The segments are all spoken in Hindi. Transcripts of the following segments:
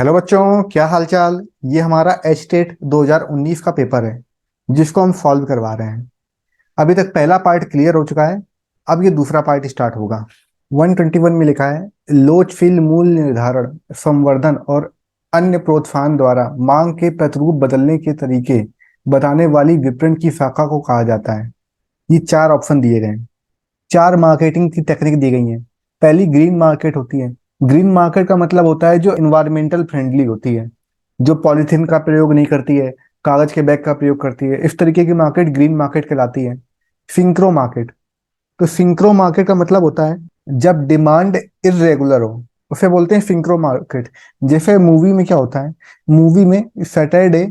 हेलो बच्चों, क्या हालचाल। ये हमारा एच टेट 2019 का पेपर है जिसको हम सॉल्व करवा रहे हैं। अभी तक पहला पार्ट क्लियर हो चुका है। अब ये दूसरा पार्ट स्टार्ट होगा। 121 में लिखा है, लोचफिल मूल्य निर्धारण, संवर्धन और अन्य प्रोत्साहन द्वारा मांग के प्रतिरूप बदलने के तरीके बताने वाली विपणन की शाखा को कहा जाता है। ये चार ऑप्शन दिए गए हैं। चार मार्केटिंग की टेक्निक दी गई हैं। पहली ग्रीन मार्केट होती है। ग्रीन मार्केट का मतलब होता है जो इन्वायरमेंटल फ्रेंडली होती है, जो पॉलीथीन का प्रयोग नहीं करती है, कागज के बैग का प्रयोग करती है। इस तरीके की मार्केट ग्रीन मार्केट कहलाती है। Synchro market. तो सिंक्रो मार्केट का मतलब होता है जब डिमांड इरेगुलर हो, उसे बोलते हैं सिंक्रो मार्केट। जैसे मूवी में क्या होता है, मूवी में सैटरडे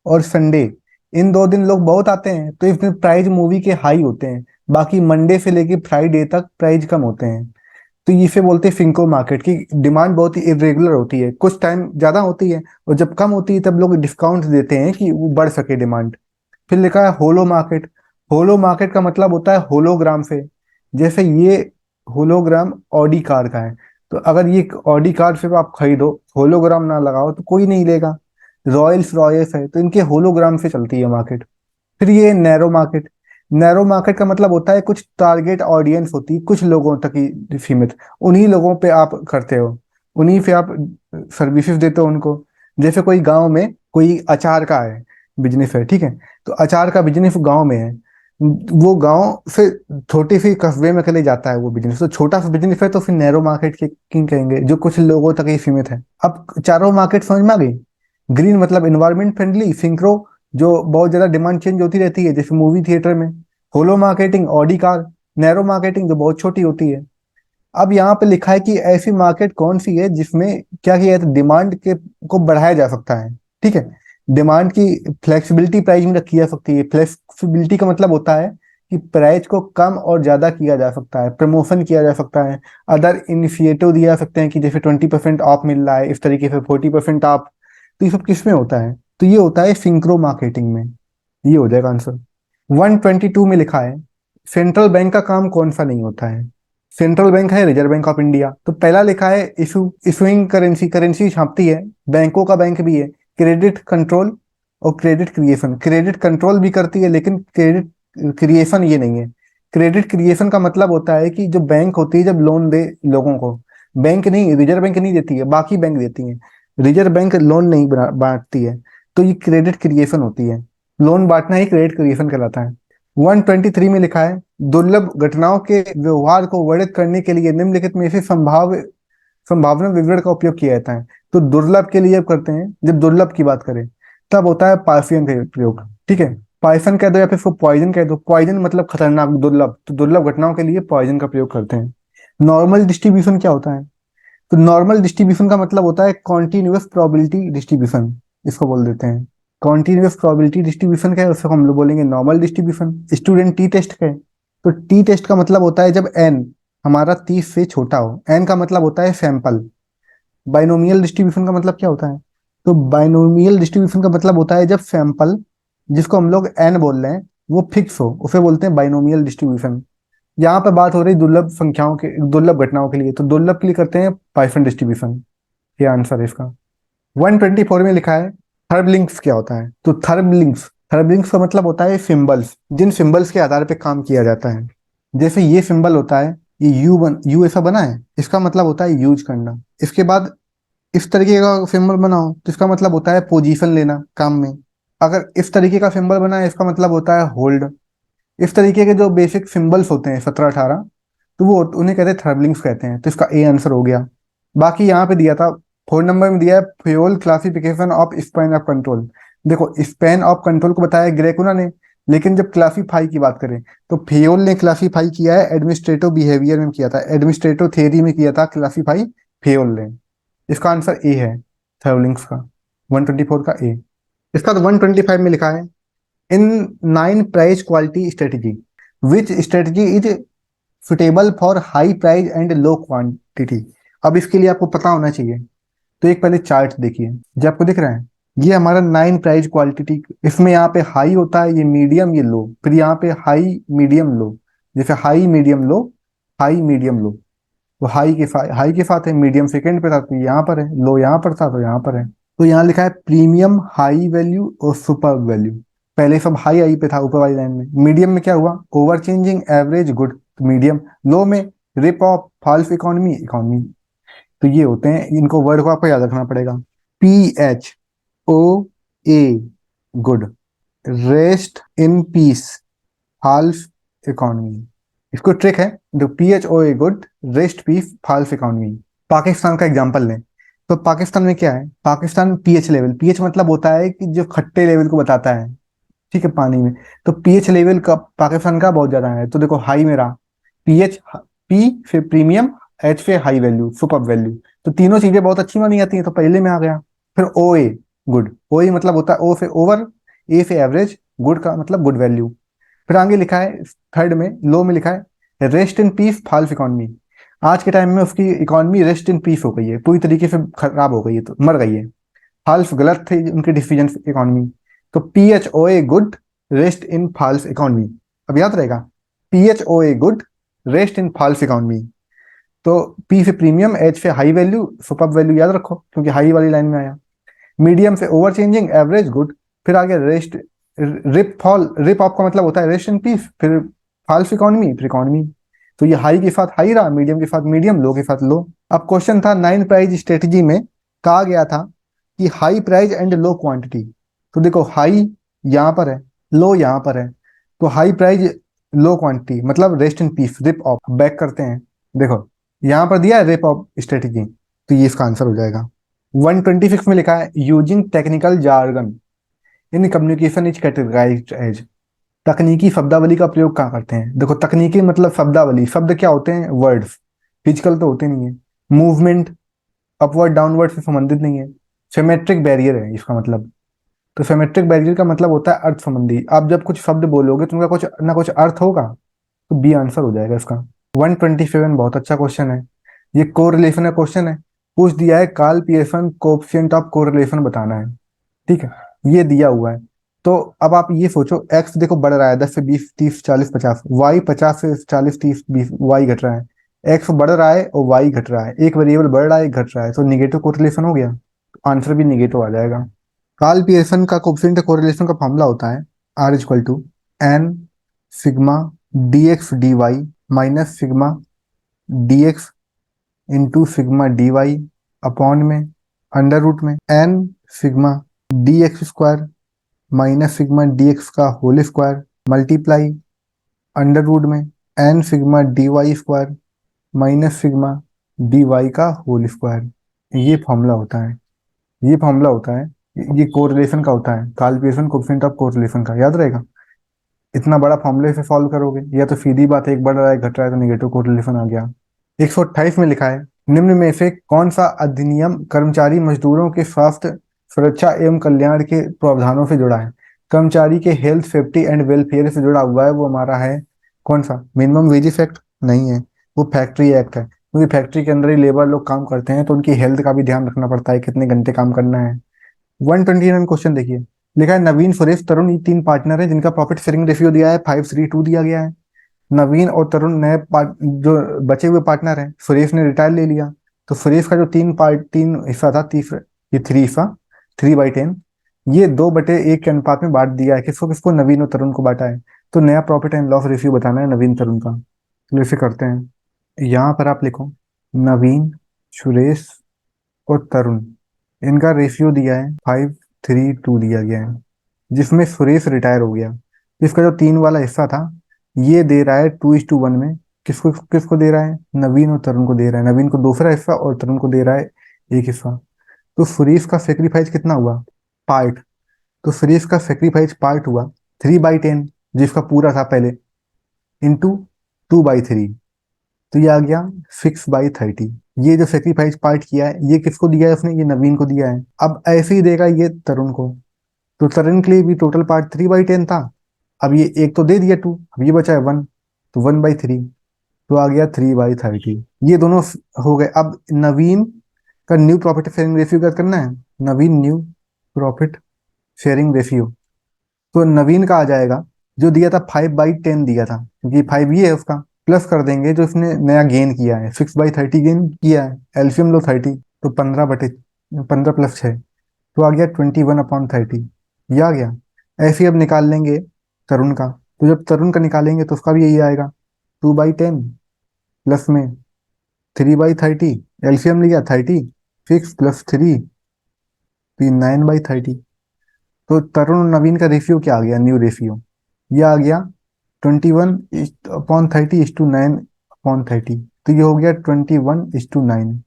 और संडे इन दो दिन लोग बहुत आते हैं तो इसमें प्राइस मूवी के हाई होते हैं। बाकी मंडे से लेके फ्राइडे तक प्राइस कम होते हैं। तो इसे बोलते हैं फिंको मार्केट की डिमांड बहुत ही इरेगुलर होती है, कुछ टाइम ज्यादा होती है और जब कम होती है तब लोग डिस्काउंट देते हैं कि वो बढ़ सके डिमांड। फिर लिखा है होलो मार्केट। होलो मार्केट का मतलब होता है होलोग्राम से। जैसे ये होलोग्राम ऑडी कार का है, तो अगर ये ऑडी कार सिर्फ आप खरीदो, होलोग्राम ना लगाओ तो कोई नहीं लेगा। रॉयल्स रॉयल्स है तो इनके होलोग्राम से चलती है मार्केट। फिर ये नैरो मार्केट। नैरो मार्केट का मतलब होता है कुछ टारगेट ऑडियंस होती है, कुछ लोगों तक ही सीमित। उन्हीं लोगों पे आप करते हो, उन्हीं पे आप सर्विसेज देते हो उनको। जैसे कोई गांव में कोई अचार का है, बिजनेस है, ठीक है। तो अचार का बिजनेस गांव में है, वो गांव से छोटे से कस्बे में चले जाता है वो बिजनेस, तो छोटा सा बिजनेस है तो फिर नैरो मार्केट के किंग कहेंगे, जो कुछ लोगों तक ही सीमित है। अब चारों मार्केट समझ में आ गई। ग्रीन मतलब इन्वायरमेंट फ्रेंडली, सिंक्रो जो बहुत ज्यादा डिमांड चेंज होती रहती है जैसे मूवी थिएटर में, hollow marketing Audi car, narrow marketing जो बहुत छोटी होती है। अब यहाँ पे लिखा है कि ऐसी मार्केट कौन सी है जिसमें क्या किया जाए, डिमांड के को बढ़ाया जा सकता है। ठीक है, डिमांड की फ्लेक्सिबिलिटी प्राइसिंग रखी जा सकती है। फ्लेक्सिबिलिटी का मतलब होता है कि प्राइस को कम और ज्यादा किया जा सकता है, प्रमोशन किया जा सकता है, अदर इनिशिएटिव दिए जा सकते हैं कि जैसे 20% ऑफ मिल रहा है, इस तरीके से 40% ऑफ। तो ये सब किस में होता है, तो ये होता है सिंक्रो मार्केटिंग में। ये हो जाएगा आंसर। 122 में लिखा है, सेंट्रल बैंक का काम कौन सा नहीं होता है। सेंट्रल बैंक है रिजर्व बैंक ऑफ इंडिया। तो पहला लिखा है इशूइंग करेंसी, करेंसी छापती है। बैंकों का बैंक भी है। क्रेडिट कंट्रोल और क्रेडिट क्रिएशन, क्रेडिट कंट्रोल भी करती है लेकिन क्रेडिट क्रिएशन ये नहीं है। क्रेडिट क्रिएशन का मतलब होता है कि जो बैंक होती है जब लोन दे लोगों को, बैंक नहीं, रिजर्व बैंक नहीं देती है, बाकी बैंक देती है। रिजर्व बैंक लोन नहीं बांटती है। तो ये क्रेडिट क्रिएशन होती है। लोन बांटना ही क्रेडिट क्रिएशन कहलाता है। 123 में लिखा है, दुर्लभ घटनाओं के व्यवहार को वर्णित करने के लिए निम्नलिखित में से संभावना विवरण का उपयोग किया जाता है। तो दुर्लभ के लिए जब करते हैं, जब दुर्लभ की बात करें तब होता है पाइफियन का प्रयोग। ठीक है, पाइफन कह दो या फिर इसको पॉइजन कह दो। पॉइजन मतलब खतरनाक, दुर्लभ, तो दुर्लभ घटनाओं के लिए पॉइजन का प्रयोग करते हैं। नॉर्मल डिस्ट्रीब्यूशन क्या होता है, तो नॉर्मल डिस्ट्रीब्यूशन का मतलब होता है कॉन्टिन्यूअस प्रोबेबिलिटी डिस्ट्रीब्यूशन, इसको बोल देते हैं। कॉन्टिन्यूअस प्रोबेबिलिटी डिस्ट्रीब्यूशन का है उसको हम लोग बोलेंगे normal distribution. Student t test का है, तो टी टेस्ट का मतलब होता है जब एन हमारा 30 से छोटा हो। एन का मतलब होता है सैंपल। बाइनोमियल डिस्ट्रीब्यूशन का मतलब क्या होता है, तो बाइनोमियल डिस्ट्रीब्यूशन का मतलब होता है जब सैंपल, जिसको हम लोग एन बोल रहे हैं, वो फिक्स हो, उसे बोलते हैं बाइनोमियल डिस्ट्रीब्यूशन। यहाँ पे बात हो रही दुर्लभ संख्याओं के, दुर्लभ घटनाओं के लिए, तो दुर्लभ के लिए करते हैं पाइथन डिस्ट्रीब्यूशन। ये आंसर है इसका। 124 में लिखा है, थर्बलिंक्स क्या होता है। तो थर्बलिंक्स, थर्बलिंक्स का मतलब होता है सिंबल्स, जिन सिंबल्स के आधार पे काम किया जाता है। जैसे ये सिंबल होता है, ये यू ऐसा बना है, इसका मतलब होता है यूज करना। इसके बाद इस तरीके का सिंबल बनाओ तो इसका मतलब होता है पोजीशन लेना काम में। अगर इस तरीके का सिंबल बना है इसका मतलब होता है होल्ड। इस तरीके के जो बेसिक सिंबल्स होते हैं 17-18, तो वो उन्हें कहते हैं थर्बलिंग्स कहते हैं। तो इसका ए आंसर हो गया। बाकी यहाँ पे दिया था 4 नंबर में दिया है Fayol classification of span of control. देखो स्पैन ऑफ कंट्रोल को बताया ग्रेकुना ने, लेकिन जब क्लासीफाई की बात करें तो फियोल ने क्लासीफाई किया है एडमिनिस्ट्रेटिव बिहेवियर में किया था, एडमिनिस्ट्रेटिव थ्योरी में किया था क्लासीफाई फियोल ने। इसका आंसर ए है, थर्बलिंग्स का। 124 का ए। इसका तो 125 में लिखा है, इन 9 price quality strategy which strategy is suitable for high price and low quantity. अब इसके लिए आपको पता होना चाहिए। तो एक पहले चार्ट देखिए, जो आपको दिख रहा है, ये हमारा 9 प्राइस क्वालिटी। इसमें यहाँ पे हाई होता है, ये मीडियम, ये लो, फिर यहाँ पे हाई मीडियम लो। जैसे high medium low, high medium low. वो हाई के साथ है, मीडियम सेकंड पे था तो यहाँ पर है, लो यहाँ पर था तो यहाँ पर है। तो यहाँ लिखा है प्रीमियम, हाई वैल्यू और सुपर वैल्यू। पहले सब हाई आई पे था ऊपर वाली लाइन में। मीडियम में क्या हुआ, over changing, average, good, medium. Low में rip off, false economy, economy. तो ये होते हैं, इनको वर्ड को आपको याद रखना पड़ेगा। PHOA good, rest in peace, false economy. इसको ट्रिक है, जो PHOA good, rest peace, false economy. Pakistan का एग्जांपल लें तो पाकिस्तान में क्या है, पाकिस्तान पीएच लेवल, पीएच मतलब होता है कि जो खट्टे लेवल को बताता है, ठीक है, पानी में। तो पीएच लेवल का पाकिस्तान का बहुत ज्यादा है। तो देखो हाई में रहा, पीएच, पी फिर प्रीमियम, एच फिर हाई वैल्यू, सुपर वैल्यू। तो तीनों चीजें बहुत अच्छी मानी जाती हैं, तो पहले में आ गया। फिर ओ ए गुड, ओ ए मतलब होता है ओ से ओवर, ए से एवरेज, गुड का मतलब गुड वैल्यू। फिर आगे लिखा है थर्ड में, लो में लिखा है rest in peace, false economy. आज के टाइम में उसकी इकोनॉमी रेस्ट इन पीस हो गई है, पूरी तरीके से खराब हो गई है, तो मर गई है। फॉल्स गलत थे उनके डिसीजन इकोनॉमी। तो PHOA good, rest in false economy. अब याद रहेगा, PHOA good, rest in false economy. तो पी से प्रीमियम, एच से हाई वैल्यू, सुपर वैल्यू याद रखो क्योंकि हाई वाली लाइन में आया। मीडियम से ओवर चेंजिंग, एवरेज, गुड। फिर आगे रेस्ट, रिप ऑफ का मतलब होता है रेस्ट इन पीस, फिर फॉल्स इकोनॉमी, फिर इकोनॉमी। तो ये हाई के साथ हाई रहा, मीडियम के साथ मीडियम, लो के साथ लो। अब क्वेश्चन था 9 प्राइस स्ट्रेटजी में, कहा गया था कि high price and low quantity. तो देखो हाई यहाँ पर है, लो यहाँ पर है। तो हाई प्राइस, लो क्वांटिटी मतलब rest in piece, rip off. Back करते हैं, देखो यहाँ पर दिया है रिप ऑफ स्ट्रेटजी, तो ये इसका आंसर हो जाएगा। 126 में लिखा है using technical jargon in communication is categorized as. तकनीकी शब्दावली का प्रयोग कहाँ करते हैं, देखो तकनीकी मतलब शब्दावली, शब्द क्या होते हैं, वर्ड्स, फिजिकल तो होते नहीं है। मूवमेंट अपवर्ड डाउनवर्ड से संबंधित नहीं है। सिमेट्रिक बैरियर है इसका मतलब। तो सिमेट्रिक बैरियर का मतलब होता है अर्थ संबंधी। आप जब कुछ शब्द बोलोगे तो उनका कुछ ना कुछ अर्थ होगा, तो बी आंसर हो जाएगा इसका। 127 बहुत अच्छा क्वेश्चन है, ये कोरिलेशन का क्वेश्चन है। पूछ दिया है Karl Pearson coefficient of correlation बताना है, ठीक है, ये दिया हुआ है। तो अब आप ये सोचो, एक्स देखो बढ़ रहा है 10 से 20 30 40 50, वाई 50 से 40 30 20, वाई घट रहा है। एक्स बढ़ रहा है और वाई घट रहा है, एक वेरिएबल बढ़ रहा है एक घट रहा है, तो निगेटिव कोरिलेशन हो गया, आंसर भी निगेटिव आ जाएगा। कार्ल पियर्सन का कोएफिशिएंट कोरिलेशन का फॉर्मूला होता है R equal to N sigma dx dy minus sigma dx into sigma dy upon में अंडर रूट में N sigma dx square minus sigma dx का whole square multiply under root में N sigma dy square minus sigma dy का होल स्क्वायर। ये फॉर्मूला होता है, ये फॉर्मूला होता है, ये कोरिलेशन का होता है, Karl Pearson coefficient of correlation का, याद रहेगा। इतना बड़ा फॉर्मूले से सॉल्व करोगे, या तो सीधी बात है एक बढ़ रहा है घट रहा है तो निगेटिव कोरिलेशन आ गया। 128 में लिखा है निम्न में से कौन सा अधिनियम कर्मचारी मजदूरों के स्वास्थ्य सुरक्षा एवं कल्याण के प्रावधानों से जुड़ा है। कर्मचारी के हेल्थ सेफ्टी एंड वेलफेयर से जुड़ा हुआ है, वो हमारा है कौन सा, मिनिमम वेजेस एक्ट नहीं है, वो फैक्ट्री एक्ट है, क्योंकि फैक्ट्री के अंदर ही लेबर लोग काम करते हैं तो उनकी हेल्थ का भी ध्यान रखना पड़ता है, कितने घंटे काम करना है। 129 क्वेश्चन देखिए, लिखा है नवीन सुरेश तरुण ये तीन पार्टनर है जिनका प्रॉफिट शेयरिंग रेशियो दिया है 5:3 दिया गया है। नवीन और तरुण नए जो बचे हुए पार्टनर हैं, सुरेश ने रिटायर ले लिया, तो सुरेश का जो तीन हिस्सा था, तीसरा ये 3 हिस्सा, 3/10, ये 2/1 के अनुपात में बांट दिया है, किसको किसको, नवीन और तरुण को बांटा है। तो नया प्रॉफिट एंड लॉस रेशियो बताना है नवीन तरुण का, तो इसे करते हैं। यहाँ पर आप लिखो नवीन, सुरेश और तरुण, इनका रेशियो दिया है 5:3 दिया गया है, जिसमें सुरेश रिटायर हो गया। इसका जो 3 वाला हिस्सा था ये दे रहा है 2:1 में, किसको किसको दे रहा है, नवीन और तरुण को दे रहा है। नवीन को दूसरा हिस्सा और तरुण को दे रहा है एक हिस्सा। तो सुरेश का सेक्रीफाइस कितना हुआ, पार्ट। तो सुरेश का सेक्रीफाइस पार्ट हुआ 3/10, जिसका पूरा था पहले, इंटू 2/3, तो ये आ गया 6/30। ये जो सेक्रीफाइस पार्ट किया है ये किसको दिया है उसने, ये नवीन को दिया है। अब ऐसे ही देगा ये तरुण को, तो तरुण के लिए भी टोटल पार्ट 3/10 था, अब ये एक तो दे दिया 2, अब ये बचा है 1, तो 1/3, तो आ गया 3/30। ये दोनों हो गए। अब नवीन का न्यू प्रॉफिट शेयरिंग रेशियो क्या करना है, नवीन न्यू प्रॉफिट शेयरिंग रेशियो। तो नवीन का आ जाएगा, जो दिया था 5/10 दिया था, क्योंकि 5 ये है उसका, प्लस कर देंगे जो इसने नया गेन किया है, 6/30 गेन किया है, एलसीएम लो 30, तो 15 प्लस 6, तो आ गया 21/30, ये आ गया। ऐसे ही अब निकाल लेंगे तरुण का, तो जब तरुण का निकालेंगे तो उसका भी यही आएगा, 2/10 प्लस में 3/30, एलसीएम लिया 30, 6 + 3, तो 9/30। तो तरुण और नवीन का रेशियो क्या आ गया, न्यू रेशियो, ये आ गया 21/30:9/30, तो ये हो गया 21:9।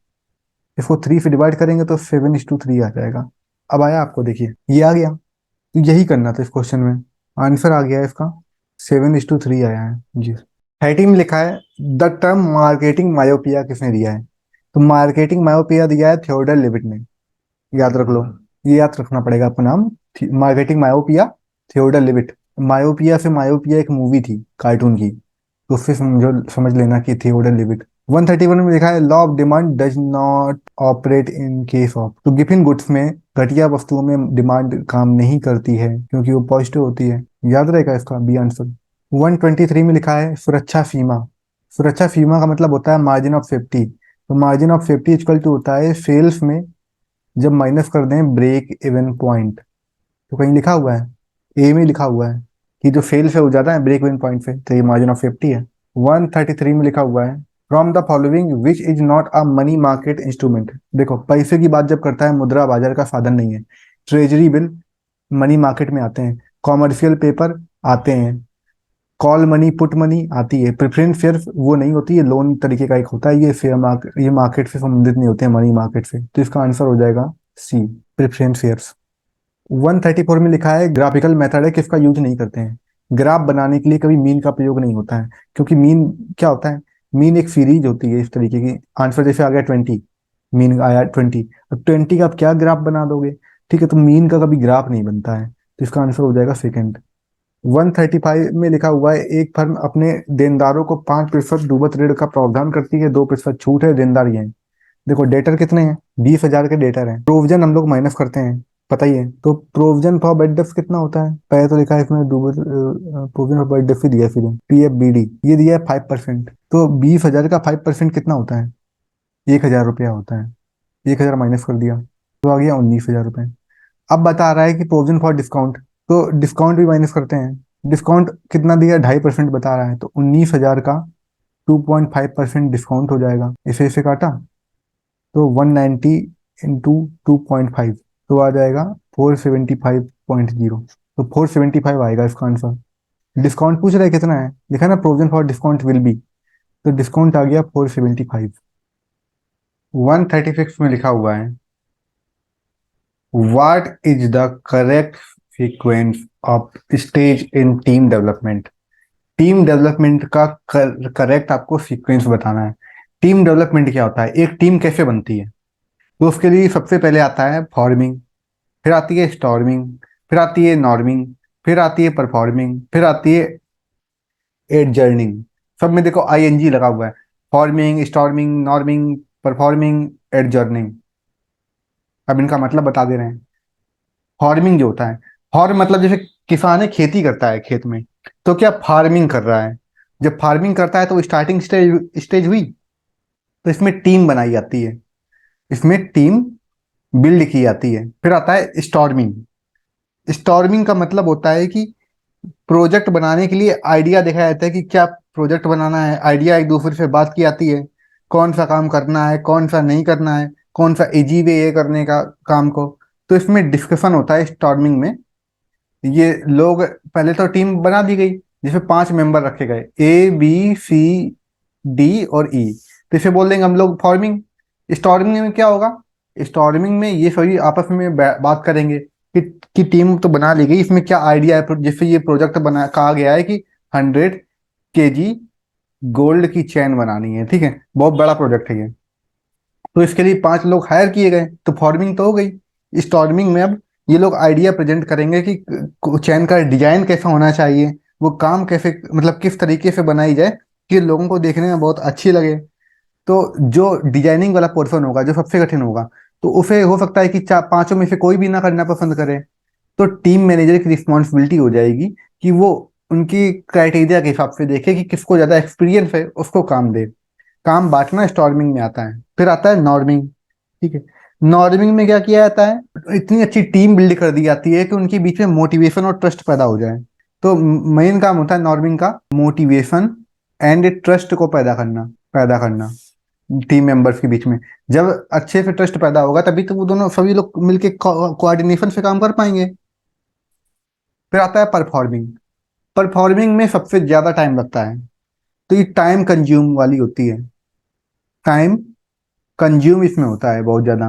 इसको 3 से डिवाइड करेंगे तो 7:3 आ जाएगा। अब आया आपको, देखिए ये आ गया, तो यही करना था इस क्वेश्चन में, आंसर आ गया है इसका, 7:3 आया है जी। 30 में लिखा है द टर्म मार्केटिंग मायोपिया किसने दिया है, तो मार्केटिंग मायोपिया दिया है थियोडर लिविट ने, याद रख लो, ये याद रखना पड़ेगा आपको नाम, marketing myopia, Theodore Levitt. Myopia से मायोपिया एक मूवी थी कार्टून की, तो उससे समझ लेना कि थियोडर लिविट। 131 में लिखा है law of demand does not operate in case of, तो गिफिन गुड्स में घटिया वस्तुओं में डिमांड काम नहीं करती है क्योंकि वो पॉजिटिव होती है, याद रहेगा इसका बी आंसर। 123 में लिखा है सुरक्षा सीमा, सुरक्षा सीमा का मतलब होता है मार्जिन ऑफ सेफ्टी, तो margin of safety equal to होता है सेल्स में जब माइनस कर दें ब्रेक इवन पॉइंट, तो कहीं लिखा हुआ है, ए में लिखा हुआ है कि जो सेल्स है वो ज्यादा है ब्रेक इवन पॉइंट से, तो ये मार्जिन ऑफ सेफ्टी है। 133 में लिखा हुआ है from the following which is not a money market instrument, देखो पैसे की बात जब करता है मुद्रा बाजार का साधन नहीं है, ट्रेजरी बिल मनी मार्केट में आते हैं, कॉमर्शियल पेपर आते हैं, कॉल मनी पुट मनी आती है, प्रेफरेंस शेयर वो नहीं होती, ये लोन तरीके का एक होता है, ये शेयर मार्केट, ये मार्केट से संबंधित नहीं होते हैं मनी मार्केट से, तो इसका आंसर हो जाएगा सी, प्रेफरेंस शेयर्स। 134 में लिखा है ग्राफिकल मेथड है किसका यूज नहीं करते हैं, ग्राफ बनाने के लिए कभी मीन का प्रयोग नहीं होता है, क्योंकि मीन क्या होता है, मीन एक सीरीज होती है इस तरीके की, आंसर जैसे आ गया 20, मीन आया 20, अब 20 का आप क्या ग्राफ बना दोगे, ठीक है, तो मीन का कभी ग्राफ नहीं बनता है, तो इसका आंसर हो जाएगा सेकंड। 135 में लिखा हुआ है एक फर्म अपने देनदारों को 5% डूबत ऋण का प्रावधान करती है, 2% छूट है, देनदार ये हैं। देखो डेटर कितने हैं, 20,000 के डेटर हैं, प्रोविजन हम लोग माइनस करते हैं, पता ही है, तो प्रोविजन फॉर बेड डेप्थ कितना होता है, पहले तो लिखा है इसमें डूबत प्रोविजन फॉर बेड डेप्थ ही दिया है, फिर PFBD ये दिया है 5%, तो 20,000 का 5% कितना होता है, 1,000 रुपया होता है, 1,000 माइनस कर दिया, तो आ गया 19,000 रुपये। अब बता रहा है कि प्रोविजन फॉर डिस्काउंट, तो डिस्काउंट भी माइनस करते हैं, डिस्काउंट कितना दिया, 2.5% बता रहा है, तो 19,000 का 2.5% डिस्काउंट हो जाएगा, इसे इसे काटा तो 190 इंटू 2.5, तो आ जाएगा 475.0, तो 475 आएगा इसका आंसर। डिस्काउंट पूछ रहा है कितना है, लिखा है ना provision for discount will be, तो डिस्काउंट आ गया 475। 136 में लिखा हुआ है what is the correct sequence of stage in team development, team development का करेक्ट आपको सीक्वेंस बताना है। टीम डेवलपमेंट क्या होता है, एक टीम कैसे बनती है, तो उसके लिए सबसे पहले आता है फॉर्मिंग, फिर आती है स्टॉर्मिंग, फिर आती है नॉर्मिंग, फिर आती है परफॉर्मिंग, फिर आती है एडजर्निंग, सब में देखो ING लगा हुआ है, फॉर्मिंग, स्टॉर्मिंग, नॉर्मिंग, परफॉर्मिंग, एडजर्निंग। अब इनका मतलब बता दे रहे हैं। फार्मिंग जो होता है, फॉर्म मतलब जैसे किसान है खेती करता है खेत में, तो क्या फार्मिंग कर रहा है, जब फार्मिंग करता है तो स्टार्टिंग स्टेज स्टेज हुई, तो इसमें टीम बनाई जाती है, इसमें टीम बिल्ड की जाती है, फिर आता है स्टॉर्मिंग, स्टॉर्मिंग का मतलब होता है कि प्रोजेक्ट बनाने के लिए आइडिया देखा जाता है कि क्या प्रोजेक्ट बनाना है, आइडिया एक दूसरे से बात की जाती है, कौन सा काम करना है कौन सा नहीं करना है, कौन सा इजी वे है करने का काम को, तो इसमें डिस्कशन होता है स्टॉर्मिंग में। ये लोग पहले तो टीम बना दी गई जिसमें 5 मेंबर रखे गए, A B C D और E, तो इसे बोल देंगे हम लोग फॉर्मिंग। स्टॉर्मिंग में क्या होगा, स्टॉर्मिंग में ये सभी आपस में बात करेंगे कि टीम तो बना ली गई, इसमें क्या आइडिया है, जिससे ये प्रोजेक्ट बना कहा गया है कि 100 kg गोल्ड की चेन बनानी है, ठीक है, बहुत बड़ा प्रोजेक्ट है ये, तो इसके लिए 5 लोग हायर किए गए, तो फॉर्मिंग तो हो गई। स्टॉर्मिंग में अब ये लोग आइडिया प्रेजेंट करेंगे कि चैन का डिजाइन कैसा होना चाहिए, वो काम कैसे मतलब किस तरीके से बनाई जाए कि लोगों को देखने में बहुत अच्छी लगे, तो जो डिजाइनिंग वाला पोर्शन होगा जो सबसे कठिन होगा, तो उसे हो सकता है कि 5 में से कोई भी ना करना पसंद करे, तो टीम मैनेजर की रिस्पॉन्सिबिलिटी हो जाएगी कि वो उनकी क्राइटेरिया के हिसाब से देखे कि किसको ज्यादा एक्सपीरियंस है उसको काम दे। काम बांटना स्टॉर्मिंग में आता है। फिर आता है नॉर्मिंग। ठीक है, नॉर्मिंग में क्या किया जाता है, इतनी अच्छी टीम बिल्ड कर दी जाती है कि उनके बीच में मोटिवेशन और ट्रस्ट पैदा हो जाए। तो मेन काम होता है नॉर्मिंग का मोटिवेशन एंड ट्रस्ट को पैदा करना टीम मेंबर्स के बीच में। जब अच्छे से ट्रस्ट पैदा होगा तभी तो वो दोनों सभी लोग मिलके कोऑर्डिनेशन से काम कर पाएंगे। फिर आता है परफॉर्मिंग। परफॉर्मिंग में सबसे ज्यादा टाइम लगता है, तो ये टाइम कंज्यूम वाली होती है। टाइम कंज्यूम इसमें होता है बहुत ज्यादा।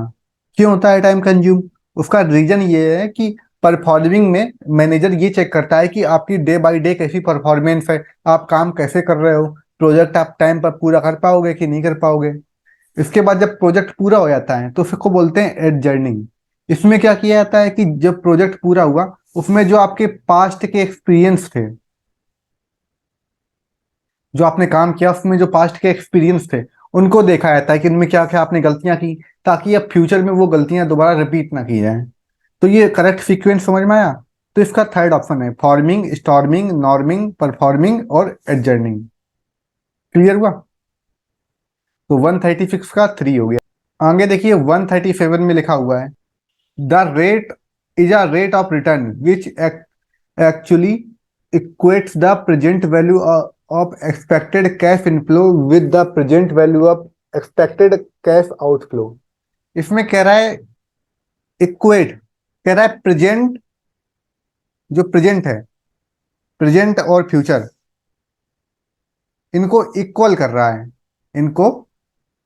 क्यों होता है टाइम कंज्यूम? उसका रीजन ये है कि परफॉर्मिंग में मैनेजर ये चेक करता है कि आपकी डे बाय डे कैसी परफॉर्मेंस है, आप काम कैसे कर रहे हो, प्रोजेक्ट आप टाइम पर पूरा कर पाओगे कि नहीं कर पाओगे। इसके बाद जब प्रोजेक्ट पूरा हो जाता है तो उसको बोलते हैं एडजर्निंग। इसमें क्या किया जाता है कि जब प्रोजेक्ट पूरा हुआ उसमें जो आपके पास्ट के एक्सपीरियंस थे, जो आपने काम किया उसमें जो पास्ट के एक्सपीरियंस थे, उनको देखा जाता है कि इनमें क्या क्या आपने गलतियां की, ताकि अब फ्यूचर में वो गलतियां दोबारा रिपीट ना की जाए। तो ये करेक्ट सीक्वेंस समझ में आया? तो इसका थर्ड ऑप्शन है फॉर्मिंग, स्टॉर्मिंग, नॉर्मिंग, परफॉर्मिंग और एडजर्निंग। क्लियर हुआ? तो 136 का 3 हो गया। आगे देखिए 137 में लिखा हुआ है the rate is a rate of return which actually equates the present value of expected cash inflow with the present value of expected cash outflow। इसमें कह रहा है इक्वेट, कह रहा है प्रेजेंट, जो प्रेजेंट है, प्रेजेंट और फ्यूचर, इनको इक्वल कर रहा है। इनको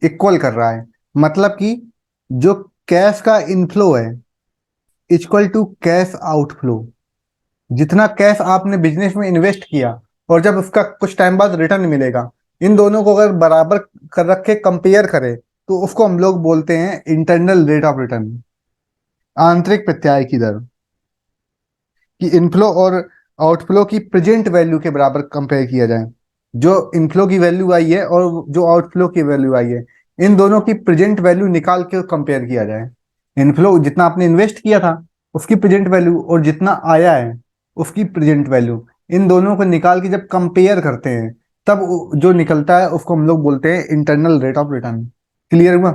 इक्वल कर रहा है मतलब कि जो कैश का इनफ्लो है इक्वल टू कैश आउटफ्लो। जितना कैश आपने बिजनेस में इन्वेस्ट किया और जब उसका कुछ टाइम बाद रिटर्न मिलेगा, इन दोनों को अगर बराबर कर रख के कंपेयर करें तो उसको हम लोग बोलते हैं इंटरनल रेट ऑफ रिटर्न, आंतरिक प्रत्याय की दर। कि इनफ्लो और आउटफ्लो की प्रेजेंट वैल्यू के बराबर कंपेयर किया जाए। जो इनफ्लो की वैल्यू आई है और जो आउटफ्लो की वैल्यू आई है, इन दोनों की प्रेजेंट वैल्यू निकाल के कंपेयर किया जाए। इनफ्लो जितना आपने इन्वेस्ट किया था उसकी प्रेजेंट वैल्यू और जितना आया है उसकी प्रेजेंट वैल्यू, इन दोनों को निकाल के जब कंपेयर करते हैं तब जो निकलता है उसको हम लोग बोलते हैं internal rate of return. Clear हुआ?